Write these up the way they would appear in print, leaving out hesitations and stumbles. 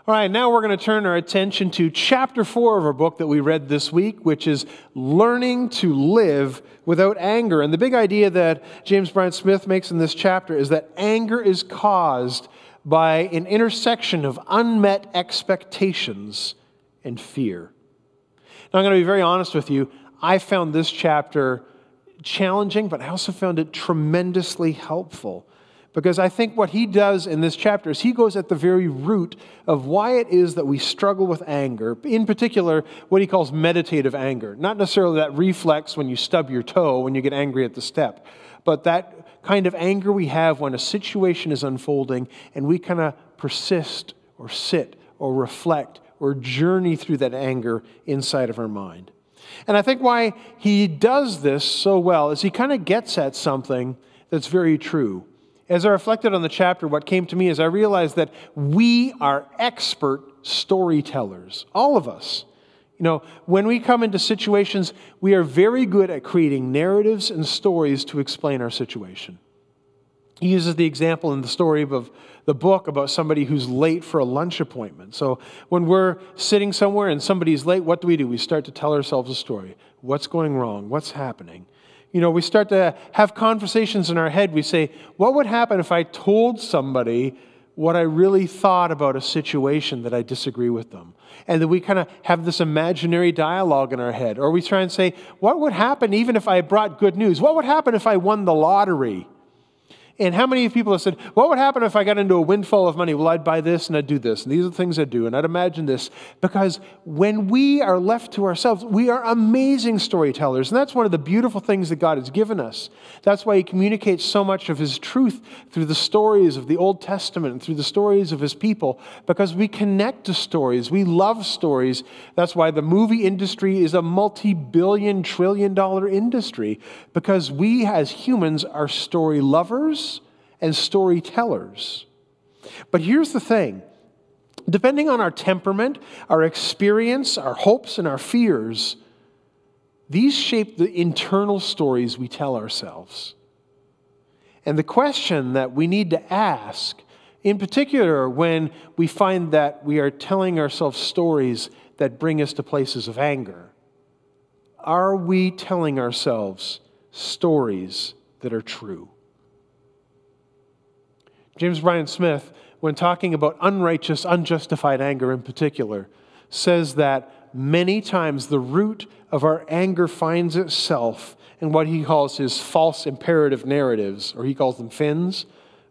All right, now we're going to turn our attention to chapter 4 of our book that we read this week, which is Learning to Live Without Anger. And the big idea that James Bryan Smythe makes in this chapter is that anger is caused by an intersection of unmet expectations and fear. Now, I'm going to be very honest with you. I found this chapter challenging, but I also found it tremendously helpful. Because I think what he does in this chapter is he goes at the very root of why it is that we struggle with anger, in particular, what he calls meditative anger. Not necessarily that reflex when you stub your toe when you get angry at the step, but that kind of anger we have when a situation is unfolding and we kind of persist or sit or reflect or journey through that anger inside of our mind. And I think why he does this so well is he kind of gets at something that's very true. As I reflected on the chapter, what came to me is I realized that we are expert storytellers, all of us. You know, when we come into situations, we are very good at creating narratives and stories to explain our situation. He uses the example in the story of the book about somebody who's late for a lunch appointment. So when we're sitting somewhere and somebody's late, what do? We start to tell ourselves a story. What's going wrong? What's happening? You know, we start to have conversations in our head. We say, what would happen if I told somebody what I really thought about a situation that I disagree with them? And then we kind of have this imaginary dialogue in our head. Or we try and say, what would happen even if I brought good news? What would happen if I won the lottery? And how many people have said, what would happen if I got into a windfall of money? Well, I'd buy this and I'd do this. And these are the things I'd do. And I'd imagine this. Because when we are left to ourselves, we are amazing storytellers. And that's one of the beautiful things that God has given us. That's why he communicates so much of his truth through the stories of the Old Testament and through the stories of his people. Because we connect to stories. We love stories. That's why the movie industry is a multi-billion, trillion-dollar industry. Because we as humans are story lovers and storytellers. But here's the thing. Depending on our temperament, our experience, our hopes, and our fears, these shape the internal stories we tell ourselves. And the question that we need to ask, in particular when we find that we are telling ourselves stories that bring us to places of anger, are we telling ourselves stories that are true? James Bryan Smythe, when talking about unrighteous, unjustified anger in particular, says that many times the root of our anger finds itself in what he calls his false imperative narratives, or he calls them fins.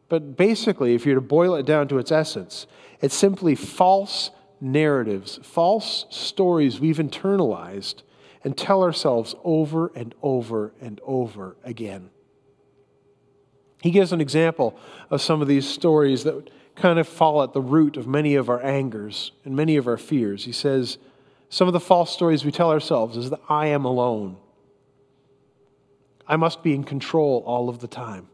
But basically, if you're to boil it down to its essence, it's simply false narratives, false stories we've internalized and tell ourselves over and over and over again. He gives an example of some of these stories that kind of fall at the root of many of our angers and many of our fears. He says, some of the false stories we tell ourselves is that I am alone. I must be in control all of the time.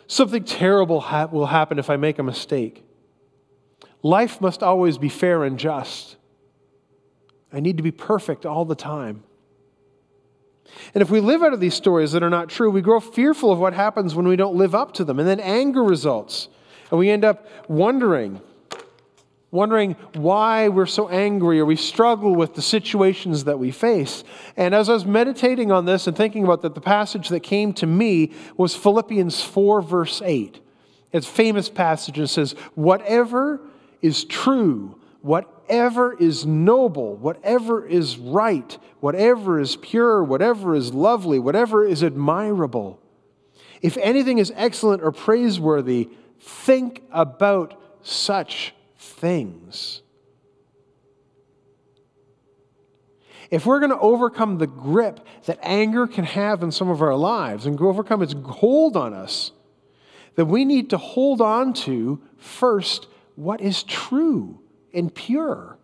Something terrible will happen if I make a mistake. Life must always be fair and just. I need to be perfect all the time. And if we live out of these stories that are not true, we grow fearful of what happens when we don't live up to them. And then anger results. And we end up wondering why we're so angry, or we struggle with the situations that we face. And as I was meditating on this and thinking about that, the passage that came to me was Philippians 4, verse 8. It's a famous passage. It says, whatever is true, whatever is noble, whatever is right, whatever is pure, whatever is lovely, whatever is admirable, if anything is excellent or praiseworthy, think about such things. If we're going to overcome the grip that anger can have in some of our lives and overcome its hold on us, then we need to hold on to first what is true and pure.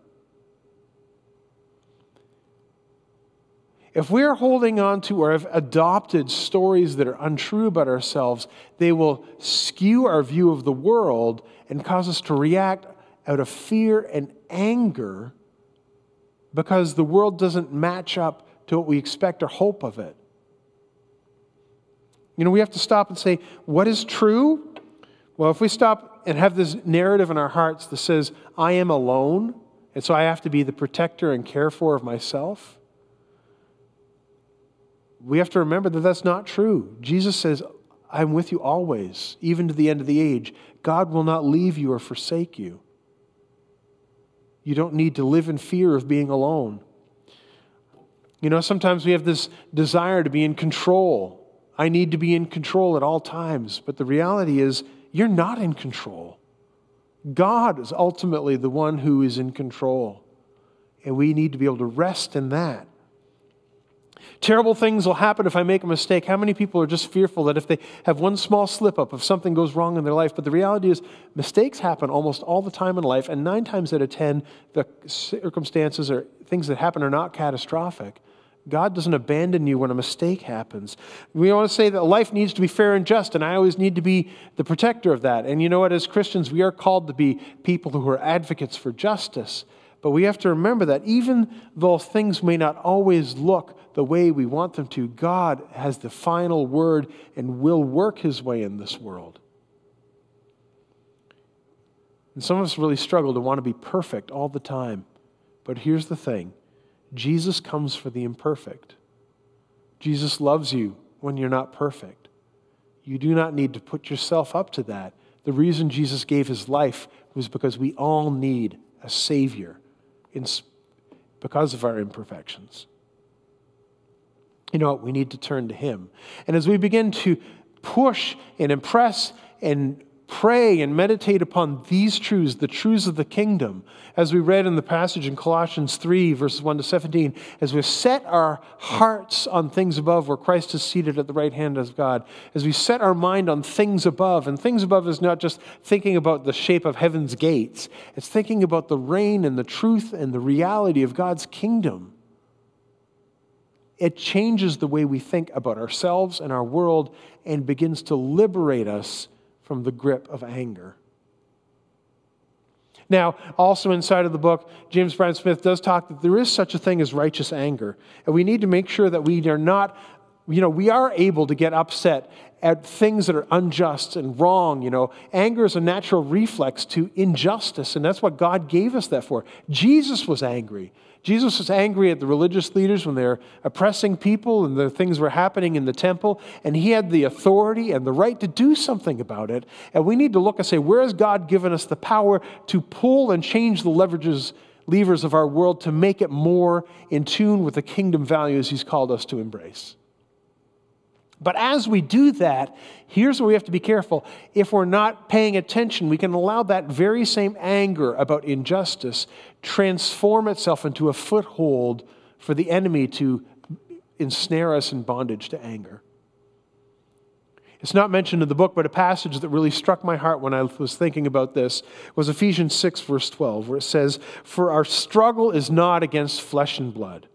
If we're holding on to or have adopted stories that are untrue about ourselves, they will skew our view of the world and cause us to react out of fear and anger because the world doesn't match up to what we expect or hope of it. You know, we have to stop and say, what is true? Well, if we stop and have this narrative in our hearts that says, I am alone, and so I have to be the protector and carefor of myself, we have to remember that that's not true. Jesus says, I'm with you always, even to the end of the age. God will not leave you or forsake you. You don't need to live in fear of being alone. You know, sometimes we have this desire to be in control. I need to be in control at all times. But the reality is, you're not in control. God is ultimately the one who is in control. And we need to be able to rest in that. Terrible things will happen if I make a mistake. How many people are just fearful that if they have one small slip-up, if something goes wrong in their life? But the reality is, mistakes happen almost all the time in life, and 9 times out of 10, the circumstances or things that happen are not catastrophic. God doesn't abandon you when a mistake happens. We want to say that life needs to be fair and just, and I always need to be the protector of that. And you know what? As Christians, we are called to be people who are advocates for justice. But we have to remember that even though things may not always look the way we want them to, God has the final word and will work His way in this world. And some of us really struggle to want to be perfect all the time. But here's the thing. Jesus comes for the imperfect. Jesus loves you when you're not perfect. You do not need to put yourself up to that. The reason Jesus gave His life was because we all need a Savior because of our imperfections. You know what? We need to turn to Him. And as we begin to push and impress and pray and meditate upon these truths, the truths of the kingdom, as we read in the passage in Colossians 3, verses 1 to 17, as we set our hearts on things above where Christ is seated at the right hand of God, as we set our mind on things above, and things above is not just thinking about the shape of heaven's gates, it's thinking about the reign and the truth and the reality of God's kingdom. It changes the way we think about ourselves and our world and begins to liberate us from the grip of anger. Now, also inside of the book, James Bryan Smith does talk that there is such a thing as righteous anger. And we need to make sure that we are not, we are able to get upset at things that are unjust and wrong. Anger is a natural reflex to injustice, and that's what God gave us that for. Jesus was angry. Jesus was angry at the religious leaders when they're oppressing people and the things were happening in the temple, and He had the authority and the right to do something about it. And we need to look and say, where has God given us the power to pull and change the levers of our world to make it more in tune with the kingdom values He's called us to embrace? But as we do that, here's where we have to be careful. If we're not paying attention, we can allow that very same anger about injustice transform itself into a foothold for the enemy to ensnare us in bondage to anger. It's not mentioned in the book, but a passage that really struck my heart when I was thinking about this was Ephesians 6, verse 12, where it says, "For our struggle is not against flesh and blood,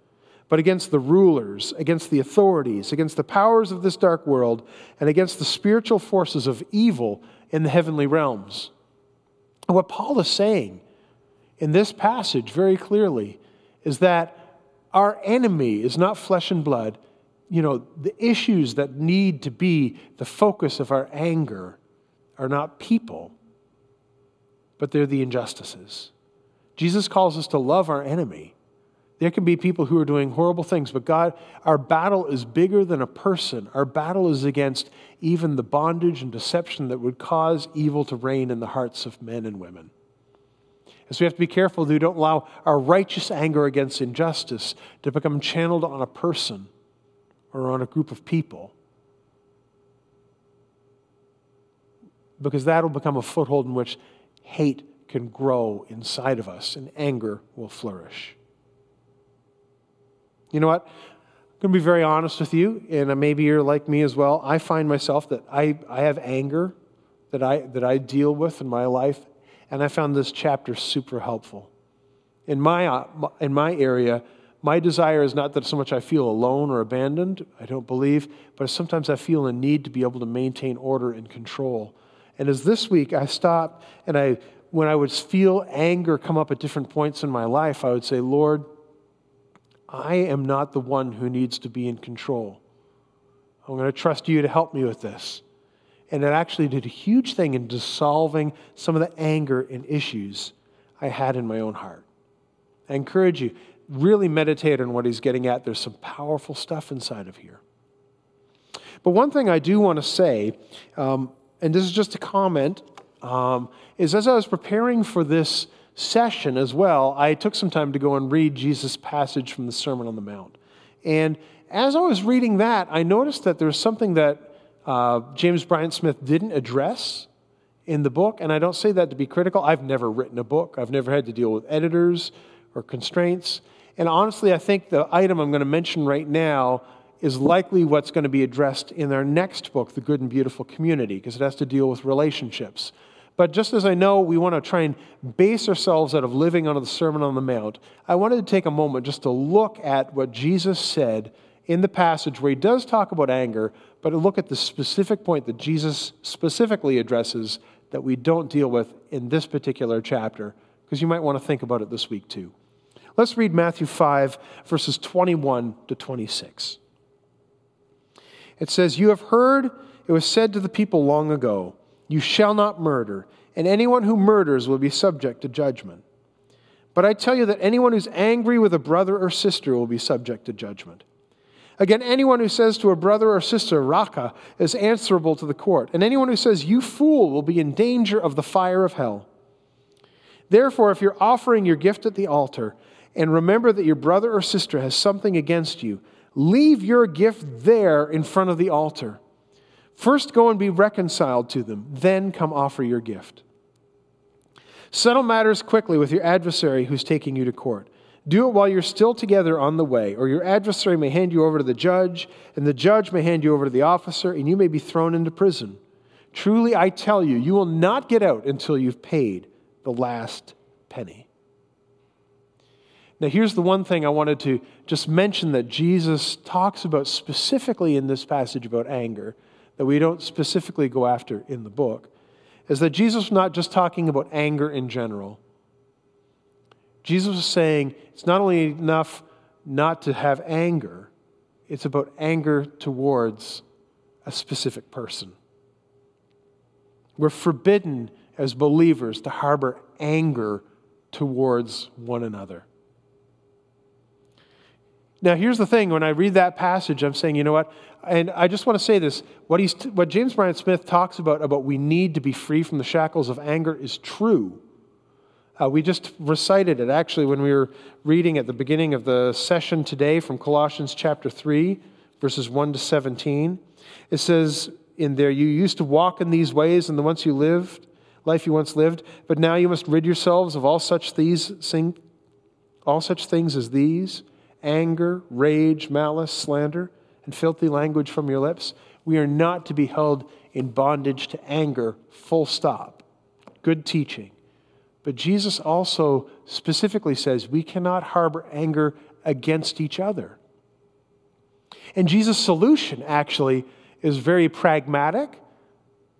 but against the rulers, against the authorities, against the powers of this dark world, and against the spiritual forces of evil in the heavenly realms." And what Paul is saying in this passage very clearly is that our enemy is not flesh and blood. The issues that need to be the focus of our anger are not people, but they're the injustices. Jesus calls us to love our enemy. There can be people who are doing horrible things, but God, our battle is bigger than a person. Our battle is against even the bondage and deception that would cause evil to reign in the hearts of men and women. And so we have to be careful that we don't allow our righteous anger against injustice to become channeled on a person or on a group of people, because that will become a foothold in which hate can grow inside of us and anger will flourish. You know what? I'm going to be very honest with you, and maybe you're like me as well. I find myself that I have anger that I deal with in my life, and I found this chapter super helpful. In my area, my desire is not that so much I feel alone or abandoned, I don't believe, but sometimes I feel a need to be able to maintain order and control. And as this week I stopped, and when I would feel anger come up at different points in my life, I would say, Lord, I am not the one who needs to be in control. I'm going to trust you to help me with this. And it actually did a huge thing in dissolving some of the anger and issues I had in my own heart. I encourage you, really meditate on what he's getting at. There's some powerful stuff inside of here. But one thing I do want to say, and this is just a comment, is as I was preparing for this session as well, I took some time to go and read Jesus' passage from the Sermon on the Mount. And as I was reading that, I noticed that there's something that James Bryant Smith didn't address in the book, and I don't say that to be critical. I've never written a book. I've never had to deal with editors or constraints. And honestly, I think the item I'm going to mention right now is likely what's going to be addressed in our next book, The Good and Beautiful Community, because it has to deal with relationships. But just as I know we want to try and base ourselves out of living under the Sermon on the Mount, I wanted to take a moment just to look at what Jesus said in the passage where he does talk about anger, but to look at the specific point that Jesus specifically addresses that we don't deal with in this particular chapter, because you might want to think about it this week too. Let's read Matthew 5, verses 21 to 26. It says, "You have heard it was said to the people long ago, 'You shall not murder, and anyone who murders will be subject to judgment.' But I tell you that anyone who's angry with a brother or sister will be subject to judgment. Again, anyone who says to a brother or sister, 'Raka,' is answerable to the court. And anyone who says, 'You fool,' will be in danger of the fire of hell. Therefore, if you're offering your gift at the altar, and remember that your brother or sister has something against you, leave your gift there in front of the altar. First go and be reconciled to them, then come offer your gift. Settle matters quickly with your adversary who's taking you to court. Do it while you're still together on the way, or your adversary may hand you over to the judge, and the judge may hand you over to the officer, and you may be thrown into prison. Truly, I tell you, you will not get out until you've paid the last penny." Now, here's the one thing I wanted to just mention that Jesus talks about specifically in this passage about anger, that we don't specifically go after in the book, is that Jesus was not just talking about anger in general. Jesus was saying it's not only enough not to have anger, it's about anger towards a specific person. We're forbidden as believers to harbor anger towards one another. Now, here's the thing. When I read that passage, I'm saying, you know what? And I just want to say this. What James Bryant Smith talks about we need to be free from the shackles of anger is true. We just recited it, actually, when we were reading at the beginning of the session today from Colossians chapter 3, verses 1 to 17. It says in there, "You used to walk in these ways in the life you once lived, but now you must rid yourselves of all such things as these: anger, rage, malice, slander, and filthy language from your lips. We are not to be held in bondage to anger, full stop." Good teaching. But Jesus also specifically says we cannot harbor anger against each other. And Jesus' solution actually is very pragmatic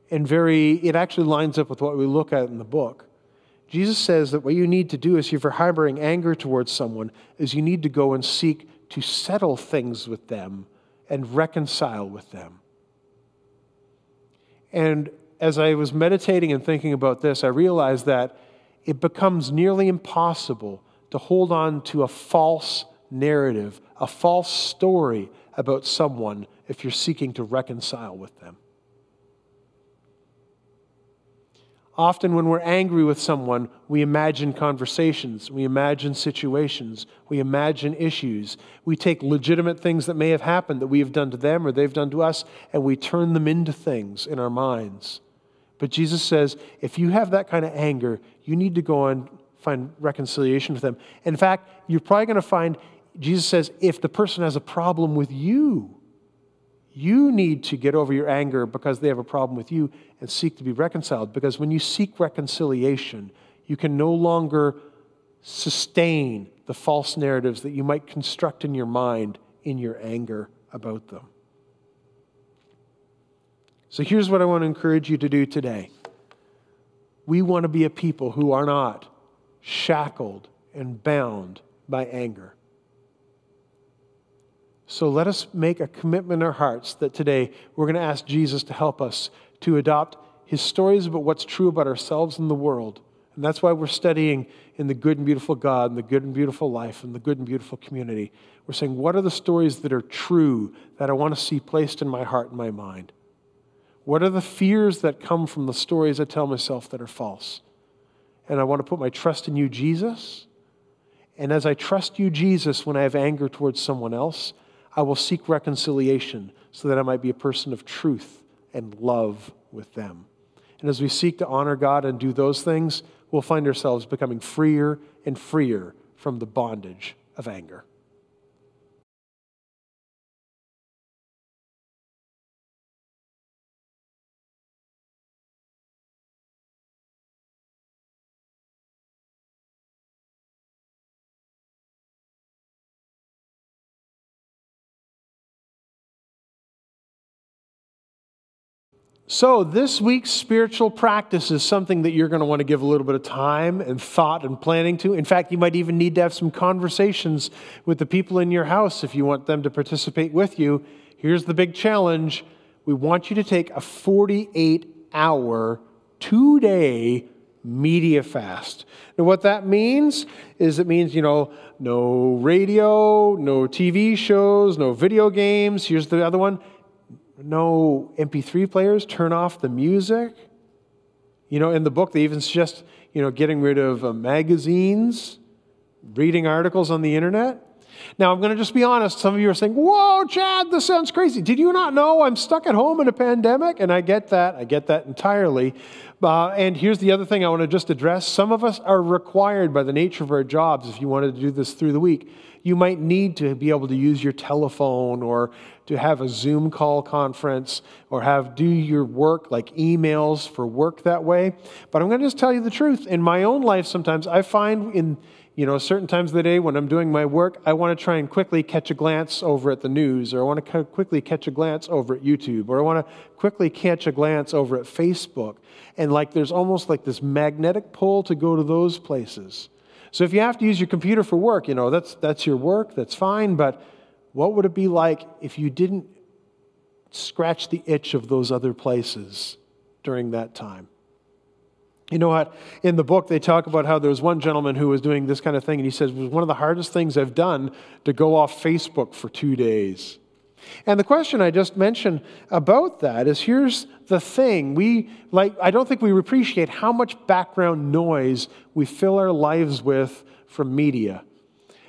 and it actually lines up with what we look at in the book. Jesus says that what you need to do if you're harboring anger towards someone is you need to go and seek to settle things with them and reconcile with them. And as I was meditating and thinking about this, I realized that it becomes nearly impossible to hold on to a false narrative, a false story about someone if you're seeking to reconcile with them. Often when we're angry with someone, we imagine conversations, we imagine situations, we imagine issues. We take legitimate things that may have happened that we have done to them or they've done to us, and we turn them into things in our minds. But Jesus says, if you have that kind of anger, you need to go and find reconciliation with them. In fact, you're probably going to find, Jesus says, if the person has a problem with you, you need to get over your anger because they have a problem with you and seek to be reconciled. Because when you seek reconciliation, you can no longer sustain the false narratives that you might construct in your mind in your anger about them. So here's what I want to encourage you to do today. We want to be a people who are not shackled and bound by anger. So let us make a commitment in our hearts that today we're going to ask Jesus to help us to adopt his stories about what's true about ourselves and the world. And that's why we're studying in the good and beautiful God and the good and beautiful life and the good and beautiful community. We're saying, what are the stories that are true that I want to see placed in my heart and my mind? What are the fears that come from the stories I tell myself that are false? And I want to put my trust in you, Jesus. And as I trust you, Jesus, when I have anger towards someone else, I will seek reconciliation so that I might be a person of truth and love with them. And as we seek to honor God and do those things, we'll find ourselves becoming freer and freer from the bondage of anger. So this week's spiritual practice is something that you're going to want to give a little bit of time and thought and planning to. In fact, you might even need to have some conversations with the people in your house if you want them to participate with you. Here's the big challenge. We want you to take a 48-hour, 2-day media fast. Now what that means is no radio, no TV shows, no video games. Here's the other one. No MP3 players, turn off the music. In the book, they even suggest, getting rid of magazines, reading articles on the internet. Now, I'm going to just be honest. Some of you are saying, whoa, Chad, this sounds crazy. Did you not know I'm stuck at home in a pandemic? And I get that. I get that entirely. And here's the other thing I want to just address. Some of us are required by the nature of our jobs, if you wanted to do this through the week, you might need to be able to use your telephone or to have a Zoom call conference or do your work like emails for work that way. But I'm going to just tell you the truth. In my own life, sometimes I find in certain times of the day when I'm doing my work, I want to try and quickly catch a glance over at the news, or I want to quickly catch a glance over at YouTube, or I want to quickly catch a glance over at Facebook. And there's almost like this magnetic pull to go to those places. So if you have to use your computer for work, that's your work, that's fine, but what would it be like if you didn't scratch the itch of those other places during that time? You know what? In the book, they talk about how there was one gentleman who was doing this kind of thing, and he says, it was one of the hardest things I've done to go off Facebook for 2 days. And the question I just mentioned about that is, here's the thing. I don't think we appreciate how much background noise we fill our lives with from media.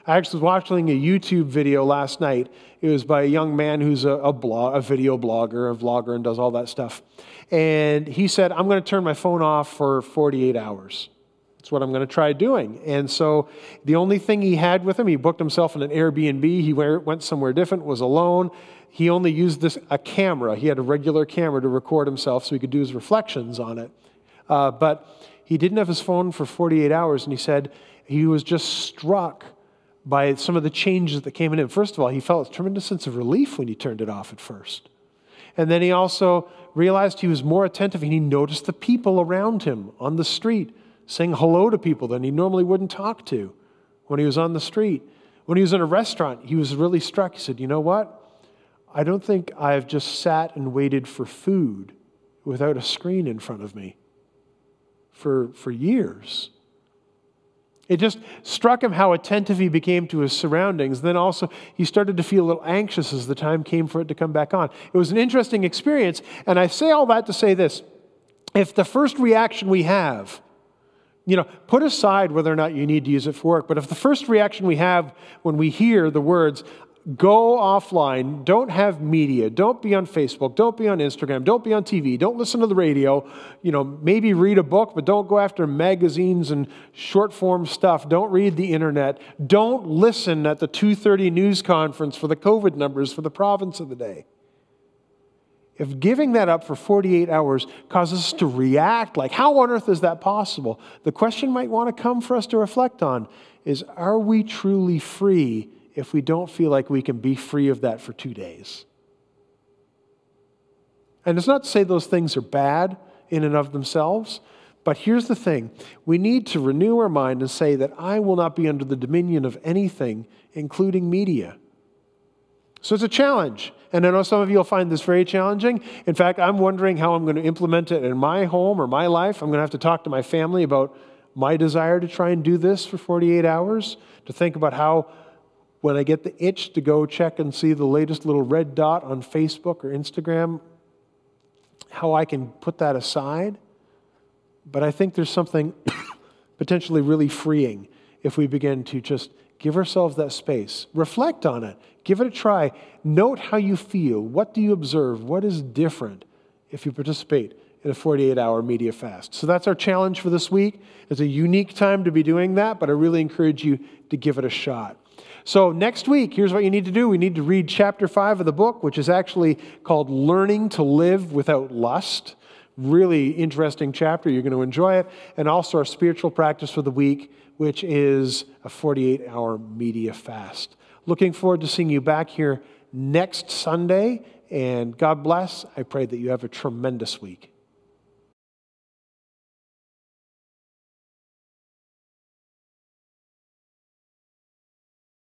I actually was watching a YouTube video last night. It was by a young man who's a video blogger, a vlogger, and does all that stuff. And he said, I'm going to turn my phone off for 48 hours. That's what I'm going to try doing. And so the only thing he had with him, he booked himself in an Airbnb. He went somewhere different, was alone. He only used a camera. He had a regular camera to record himself so he could do his reflections on it. But he didn't have his phone for 48 hours, and he said he was just struck by some of the changes that came in him. First of all, he felt a tremendous sense of relief when he turned it off at first. And then he also realized he was more attentive, and he noticed the people around him on the street saying hello to people that he normally wouldn't talk to when he was on the street. When he was in a restaurant, he was really struck. He said, you know what? I don't think I've just sat and waited for food without a screen in front of me for years. It just struck him how attentive he became to his surroundings. Then also, he started to feel a little anxious as the time came for it to come back on. It was an interesting experience, and I say all that to say this. If the first reaction we have, put aside whether or not you need to use it for work, but if the first reaction we have when we hear the words, go offline, don't have media, don't be on Facebook, don't be on Instagram, don't be on TV, don't listen to the radio, maybe read a book, but don't go after magazines and short form stuff, don't read the internet, don't listen at the 2:30 news conference for the COVID numbers for the province of the day. If giving that up for 48 hours causes us to react like, how on earth is that possible? The question might want to come for us to reflect on is, are we truly free if we don't feel like we can be free of that for 2 days? And it's not to say those things are bad in and of themselves, but here's the thing. We need to renew our mind and say that I will not be under the dominion of anything, including media. So it's a challenge. And I know some of you will find this very challenging. In fact, I'm wondering how I'm going to implement it in my home or my life. I'm going to have to talk to my family about my desire to try and do this for 48 hours, to think about how, when I get the itch to go check and see the latest little red dot on Facebook or Instagram, how I can put that aside. But I think there's something potentially really freeing if we begin to just give ourselves that space. Reflect on it. Give it a try. Note how you feel. What do you observe? What is different if you participate in a 48-hour media fast? So that's our challenge for this week. It's a unique time to be doing that, but I really encourage you to give it a shot. So next week, here's what you need to do. We need to read chapter 5 of the book, which is actually called Learning to Live Without Lust. Really interesting chapter. You're going to enjoy it. And also our spiritual practice for the week, which is a 48-hour media fast. Looking forward to seeing you back here next Sunday. And God bless. I pray that you have a tremendous week.